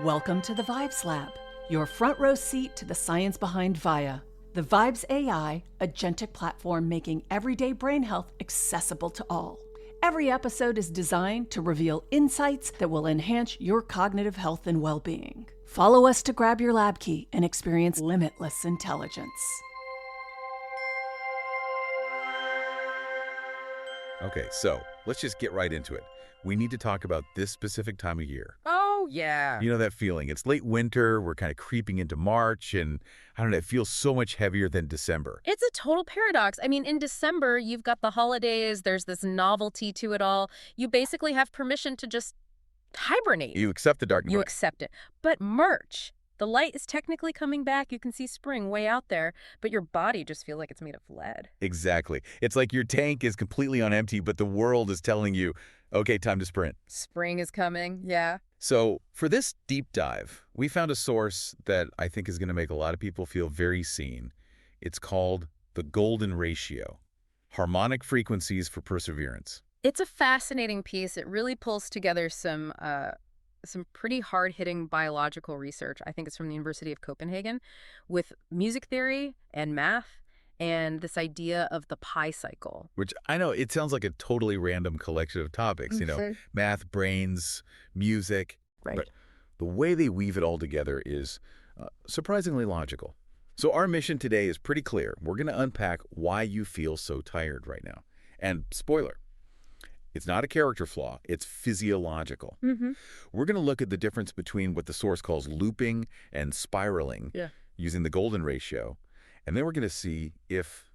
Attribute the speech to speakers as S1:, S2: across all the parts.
S1: Welcome to the Vibes Lab, your front row seat to the science behind VIA, the Vibes AI agentic platform making everyday brain health accessible to all. Every episode is designed to reveal insights that will enhance your cognitive health and well-being. Follow us to grab your lab key and experience limitless intelligence.
S2: Okay, so let's just get right into it. We need to talk about this specific time of year.
S3: Oh, yeah.
S2: You know that feeling? It's late winter, we're kind of creeping into March, and I don't know, it feels so much heavier than December.
S3: It's a total paradox. I mean, in December, you've got the holidays, there's this novelty to it all. You basically have permission to just hibernate.
S2: You accept the dark.
S3: You accept it. But March, the light is technically coming back. You can see spring way out there, but your body just feels like it's made of lead.
S2: Exactly. It's like your tank is completely on empty, but the world is telling you, okay, time to sprint.
S3: Spring is coming, yeah.
S2: So for this deep dive, we found a source that I think is going to make a lot of people feel very seen. It's called the golden ratio, harmonic frequencies for perseverance.
S3: It's a fascinating piece. It really pulls together some pretty hard-hitting biological research. I think it's from the University of Copenhagen with music theory and math and this idea of the pi cycle.
S2: Which I know it sounds like a totally random collection of topics, math, brains, music.
S3: Right.
S2: But the way they weave it all together is surprisingly logical. So our mission today is pretty clear. We're going to unpack why you feel so tired right now. And spoiler, it's not a character flaw. It's physiological. We're going to look at the difference between what the source calls looping and spiraling using the golden ratio. And then we're going to see if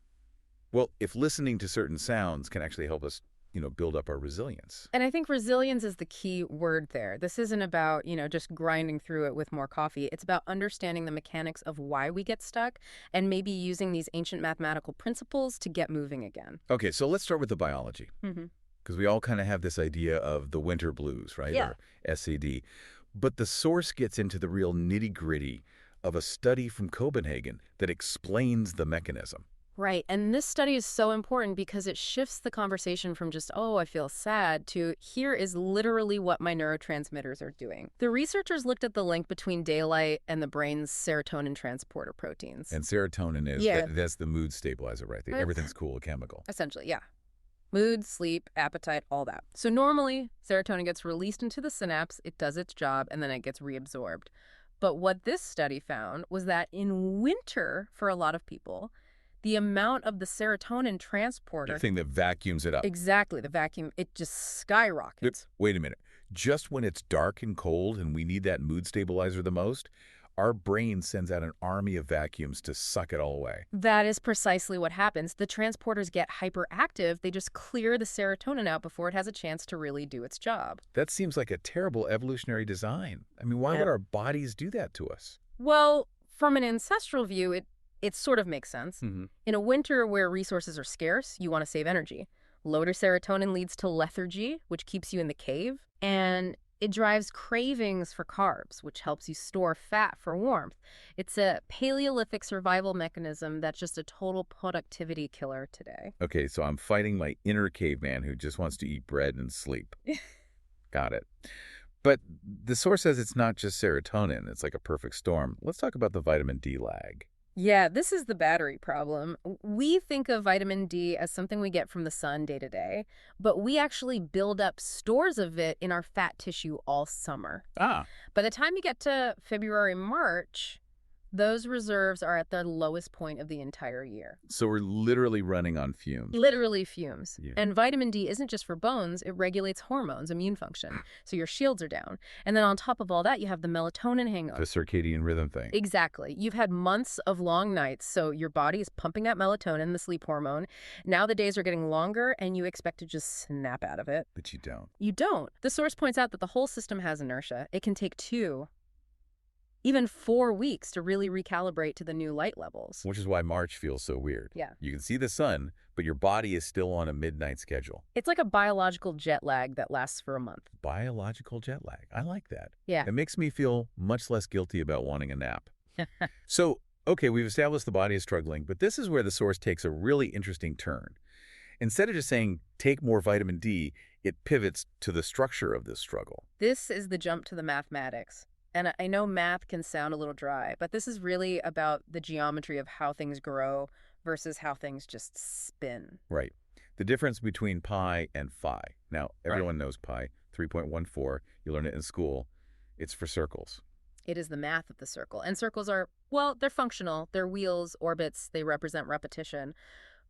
S2: listening to certain sounds can actually help us, build up our resilience.
S3: And I think resilience is the key word there. This isn't about, just grinding through it with more coffee. It's about understanding the mechanics of why we get stuck and maybe using these ancient mathematical principles to get moving again.
S2: Okay, so let's start with the biology. Because we all kind of have this idea of the winter blues, right?
S3: Yeah.
S2: Or SAD. But the source gets into the real nitty-gritty of a study from Copenhagen that explains the mechanism.
S3: Right. And this study is so important because it shifts the conversation from just, oh, I feel sad, to here is literally what my neurotransmitters are doing. The researchers looked at the link between daylight and the brain's serotonin transporter proteins.
S2: And serotonin is, that's the mood stabilizer, right? Everything's cool, a chemical.
S3: Essentially, yeah. Mood, sleep, appetite, all that. So normally, serotonin gets released into the synapse, it does its job, and then it gets reabsorbed. But what this study found was that in winter, for a lot of people, the amount of the serotonin transporter...
S2: The thing that vacuums it up.
S3: Exactly, the vacuum, it just skyrockets.
S2: Wait a minute. Just when it's dark and cold and we need that mood stabilizer the most, our brain sends out an army of vacuums to suck it all away.
S3: That is precisely what happens. The transporters get hyperactive. They just clear the serotonin out before it has a chance to really do its job.
S2: That seems like a terrible evolutionary design. I mean, why would our bodies do that to us?
S3: Well, from an ancestral view, it sort of makes sense. In a winter where resources are scarce, you want to save energy. Lower serotonin leads to lethargy, which keeps you in the cave. And it drives cravings for carbs, which helps you store fat for warmth. It's a Paleolithic survival mechanism that's just a total productivity killer today.
S2: Okay, so I'm fighting my inner caveman who just wants to eat bread and sleep. Got it. But the source says it's not just serotonin. It's like a perfect storm. Let's talk about the vitamin D lag.
S3: Yeah, this is the battery problem. We think of vitamin D as something we get from the sun day to day, but we actually build up stores of it in our fat tissue all summer. By the time you get to February, March, those reserves are at their lowest point of the entire year.
S2: So we're literally running on fumes.
S3: Literally fumes.
S2: Yeah.
S3: And vitamin D isn't just for bones, it regulates hormones, immune function. So your shields are down. And then on top of all that, you have the melatonin hangover.
S2: The circadian rhythm thing.
S3: Exactly. You've had months of long nights, so your body is pumping that melatonin, the sleep hormone. Now the days are getting longer, and you expect to just snap out of it.
S2: But you don't.
S3: You don't. The source points out that the whole system has inertia. It can take 2, even 4 weeks to really recalibrate to the new light levels.
S2: Which is why March feels so weird.
S3: Yeah.
S2: You can see the sun, but your body is still on a midnight schedule.
S3: It's like a biological jet lag that lasts for a month.
S2: Biological jet lag. I like that.
S3: Yeah.
S2: It makes me feel much less guilty about wanting a nap. So, okay, we've established the body is struggling, but this is where the source takes a really interesting turn. Instead of just saying, take more vitamin D, it pivots to the structure of this struggle.
S3: This is the jump to the mathematics. And I know math can sound a little dry, but this is really about the geometry of how things grow versus how things just spin.
S2: Right. The difference between pi and phi. Now, everyone knows pi, 3.14. You learn it in school. It's for circles.
S3: It is the math of the circle. And circles are, well, they're functional. They're wheels, orbits. They represent repetition.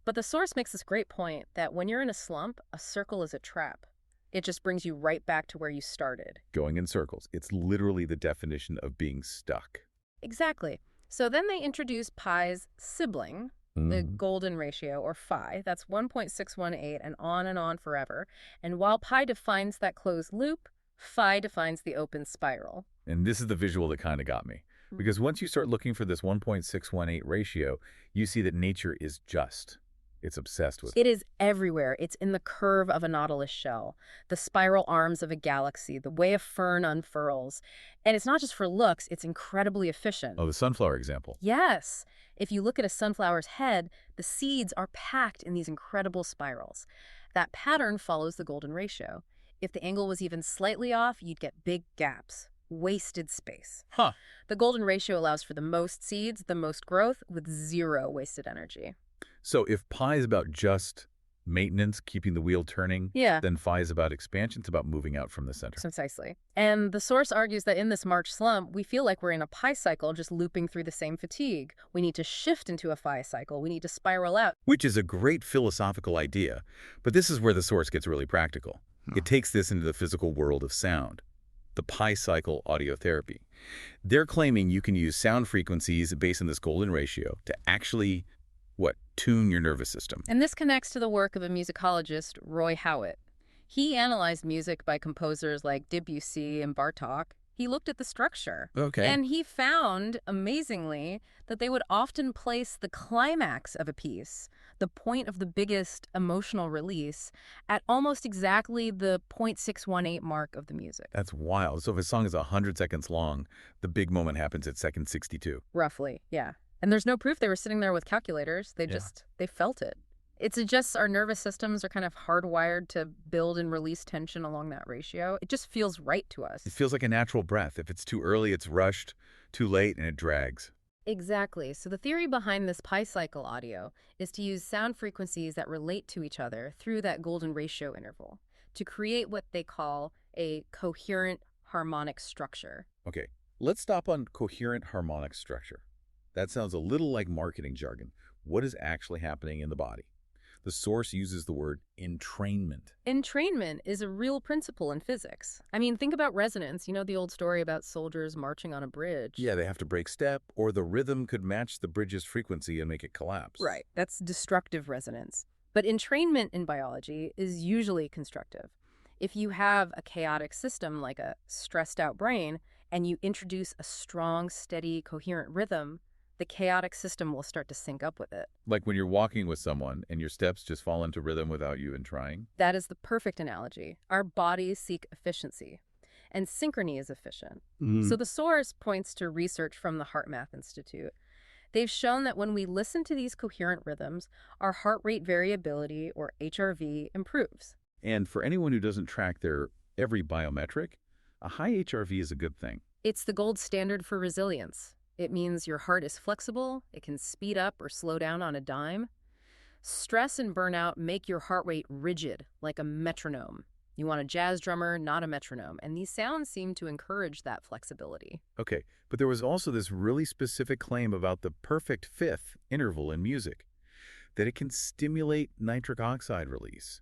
S3: But the source makes this great point that when you're in a slump, a circle is a trap. It just brings you right back to where you started.
S2: Going in circles. It's literally the definition of being stuck.
S3: Exactly. So then they introduce pi's sibling, the golden ratio, or phi. That's 1.618 and on forever. And while pi defines that closed loop, phi defines the open spiral.
S2: And this is the visual that kind of got me. Because once you start looking for this 1.618 ratio, you see that nature is just. It's obsessed with it.
S3: It is everywhere. It's in the curve of a nautilus shell, the spiral arms of a galaxy, the way a fern unfurls. And it's not just for looks, it's incredibly efficient.
S2: Oh, the sunflower example.
S3: Yes. If you look at a sunflower's head, the seeds are packed in these incredible spirals. That pattern follows the golden ratio. If the angle was even slightly off, you'd get big gaps, wasted space.
S2: Huh.
S3: The golden ratio allows for the most seeds, the most growth, with zero wasted energy.
S2: So if pi is about just maintenance, keeping the wheel turning, then phi is about expansion. It's about moving out from the center.
S3: Precisely. And the source argues that in this March slump, we feel like we're in a pi cycle just looping through the same fatigue. We need to shift into a phi cycle. We need to spiral out.
S2: Which is a great philosophical idea. But this is where the source gets really practical. It takes this into the physical world of sound. The pi cycle audiotherapy. They're claiming you can use sound frequencies based on this golden ratio to actually tune your nervous system.
S3: And this connects to the work of a musicologist, Roy Howitt. He analyzed music by composers like Debussy and Bartók. He looked at the structure.
S2: Okay.
S3: And he found, amazingly, that they would often place the climax of a piece, the point of the biggest emotional release, at almost exactly the 0.618 mark of the music.
S2: That's wild. So if a song is 100 seconds long, the big moment happens at second 62.
S3: Roughly, yeah. And there's no proof they were sitting there with calculators. They felt it. It suggests our nervous systems are kind of hardwired to build and release tension along that ratio. It just feels right to us.
S2: It feels like a natural breath. If it's too early, it's rushed. Too late, and it drags.
S3: Exactly. So the theory behind this pi cycle audio is to use sound frequencies that relate to each other through that golden ratio interval to create what they call a coherent harmonic structure.
S2: Okay, let's stop on coherent harmonic structure. That sounds a little like marketing jargon. What is actually happening in the body? The source uses the word entrainment.
S3: Entrainment is a real principle in physics. I mean, think about resonance. You know the old story about soldiers marching on a bridge?
S2: Yeah, they have to break step, or the rhythm could match the bridge's frequency and make it collapse.
S3: Right. That's destructive resonance. But entrainment in biology is usually constructive. If you have a chaotic system like a stressed out brain, and you introduce a strong, steady, coherent rhythm, the chaotic system will start to sync up with it.
S2: Like when you're walking with someone and your steps just fall into rhythm without you even trying?
S3: That is the perfect analogy. Our bodies seek efficiency, and synchrony is efficient. So the source points to research from the HeartMath Institute. They've shown that when we listen to these coherent rhythms, our heart rate variability, or HRV, improves.
S2: And for anyone who doesn't track their every biometric, a high HRV is a good thing.
S3: It's the gold standard for resilience. It means your heart is flexible, it can speed up or slow down on a dime. Stress and burnout make your heart rate rigid, like a metronome. You want a jazz drummer, not a metronome, and these sounds seem to encourage that flexibility.
S2: Okay, but there was also this really specific claim about the perfect fifth interval in music, that it can stimulate nitric oxide release.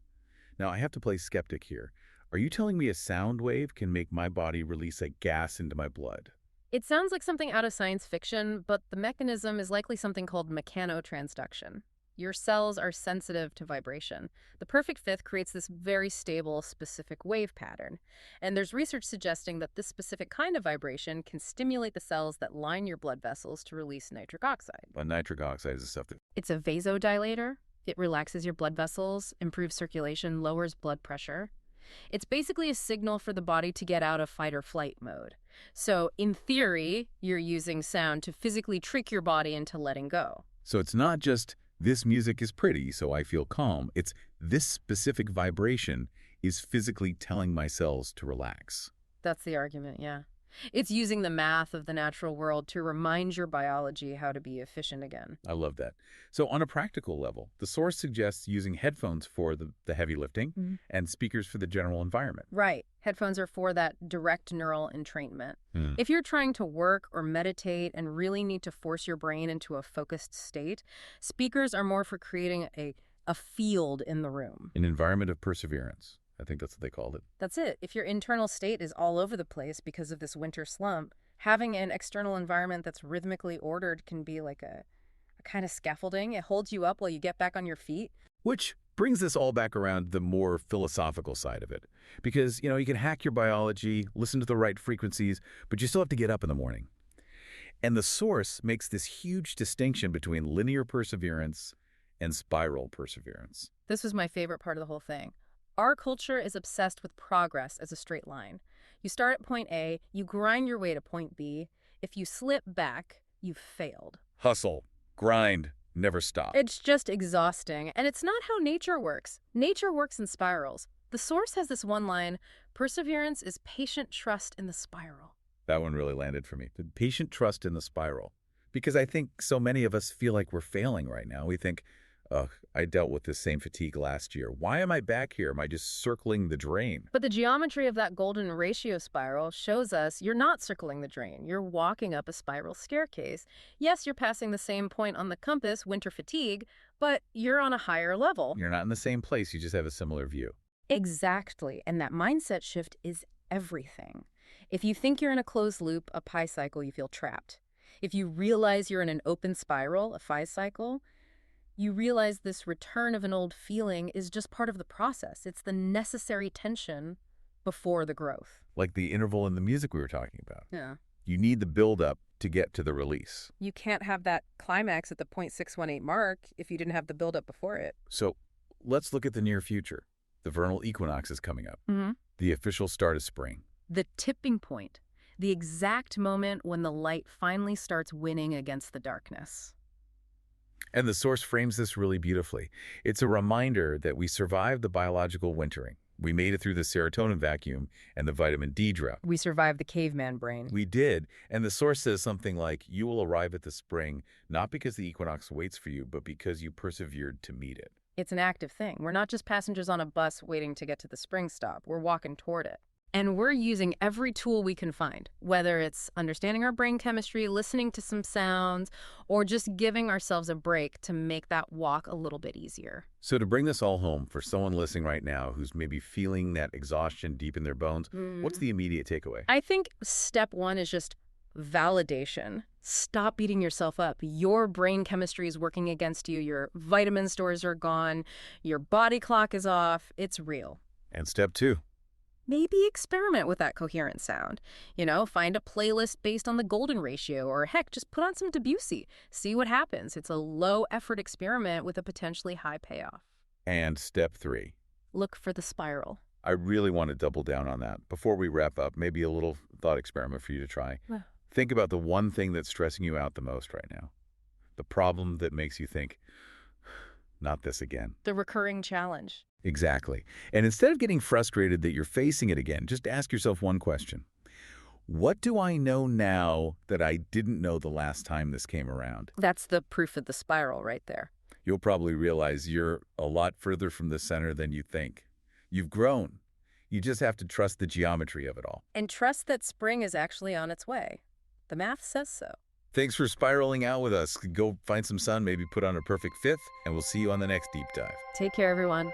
S2: Now, I have to play skeptic here. Are you telling me a sound wave can make my body release a gas into my blood?
S3: It sounds like something out of science fiction, but the mechanism is likely something called mechanotransduction. Your cells are sensitive to vibration. The perfect fifth creates this very stable, specific wave pattern. And there's research suggesting that this specific kind of vibration can stimulate the cells that line your blood vessels to release nitric oxide.
S2: But nitric oxide is the stuff that...
S3: It's a vasodilator. It relaxes your blood vessels, improves circulation, lowers blood pressure. It's basically a signal for the body to get out of fight or flight mode. So, in theory, you're using sound to physically trick your body into letting go.
S2: So it's not just, this music is pretty, so I feel calm. It's, this specific vibration is physically telling my cells to relax.
S3: That's the argument, yeah. It's using the math of the natural world to remind your biology how to be efficient again.
S2: I love that. So on a practical level, the source suggests using headphones for the heavy lifting and speakers for the general environment.
S3: Right. Headphones are for that direct neural entrainment. If you're trying to work or meditate and really need to force your brain into a focused state, speakers are more for creating a field in the room.
S2: An environment of perseverance. I think that's what they called it.
S3: That's it. If your internal state is all over the place because of this winter slump, having an external environment that's rhythmically ordered can be like a kind of scaffolding. It holds you up while you get back on your feet.
S2: Which brings us all back around to the more philosophical side of it. Because, you can hack your biology, listen to the right frequencies, but you still have to get up in the morning. And the source makes this huge distinction between linear perseverance and spiral perseverance.
S3: This was my favorite part of the whole thing. Our culture is obsessed with progress as a straight line. You start at point A, you grind your way to point B. If you slip back, you've failed.
S2: Hustle, grind, never stop.
S3: It's just exhausting, and it's not how nature works. Nature works in spirals. The source has this one line, perseverance is patient trust in the spiral.
S2: That one really landed for me. The patient trust in the spiral. Because I think so many of us feel like we're failing right now. We think, ugh, I dealt with this same fatigue last year. Why am I back here? Am I just circling the drain?
S3: But the geometry of that golden ratio spiral shows us you're not circling the drain. You're walking up a spiral staircase. Yes, you're passing the same point on the compass, winter fatigue, but you're on a higher level.
S2: You're not in the same place. You just have a similar view.
S3: Exactly. And that mindset shift is everything. If you think you're in a closed loop, a pi cycle, you feel trapped. If you realize you're in an open spiral, a phi cycle, you realize this return of an old feeling is just part of the process. It's the necessary tension before the growth.
S2: Like the interval in the music we were talking about.
S3: Yeah.
S2: You need the build-up to get to the release.
S3: You can't have that climax at the 0.618 mark if you didn't have the buildup before it.
S2: So let's look at the near future. The vernal equinox is coming up.
S3: Mm-hmm.
S2: The official start of spring.
S3: The tipping point. The exact moment when the light finally starts winning against the darkness.
S2: And the source frames this really beautifully. It's a reminder that we survived the biological wintering. We made it through the serotonin vacuum and the vitamin D drought.
S3: We survived the caveman brain.
S2: We did. And the source says something like, you will arrive at the spring, not because the equinox waits for you, but because you persevered to meet it.
S3: It's an active thing. We're not just passengers on a bus waiting to get to the spring stop. We're walking toward it. And we're using every tool we can find, whether it's understanding our brain chemistry, listening to some sounds, or just giving ourselves a break to make that walk a little bit easier.
S2: So to bring this all home for someone listening right now who's maybe feeling that exhaustion deep in their bones, what's the immediate takeaway?
S3: I think step one is just validation. Stop beating yourself up. Your brain chemistry is working against you. Your vitamin stores are gone. Your body clock is off. It's real.
S2: And step two.
S3: Maybe experiment with that coherent sound. Find a playlist based on the golden ratio, or heck, just put on some Debussy. See what happens. It's a low-effort experiment with a potentially high payoff.
S2: And step three.
S3: Look for the spiral.
S2: I really want to double down on that. Before we wrap up, maybe a little thought experiment for you to try. Think about the one thing that's stressing you out the most right now. The problem that makes you think, not this again.
S3: The recurring challenge.
S2: Exactly. And instead of getting frustrated that you're facing it again, just ask yourself one question. What do I know now that I didn't know the last time this came around?
S3: That's the proof of the spiral right there.
S2: You'll probably realize you're a lot further from the center than you think. You've grown. You just have to trust the geometry of it all.
S3: And trust that spring is actually on its way. The math says so.
S2: Thanks for spiraling out with us. Go find some sun, maybe put on a perfect fifth, and we'll see you on the next deep dive.
S3: Take care, everyone.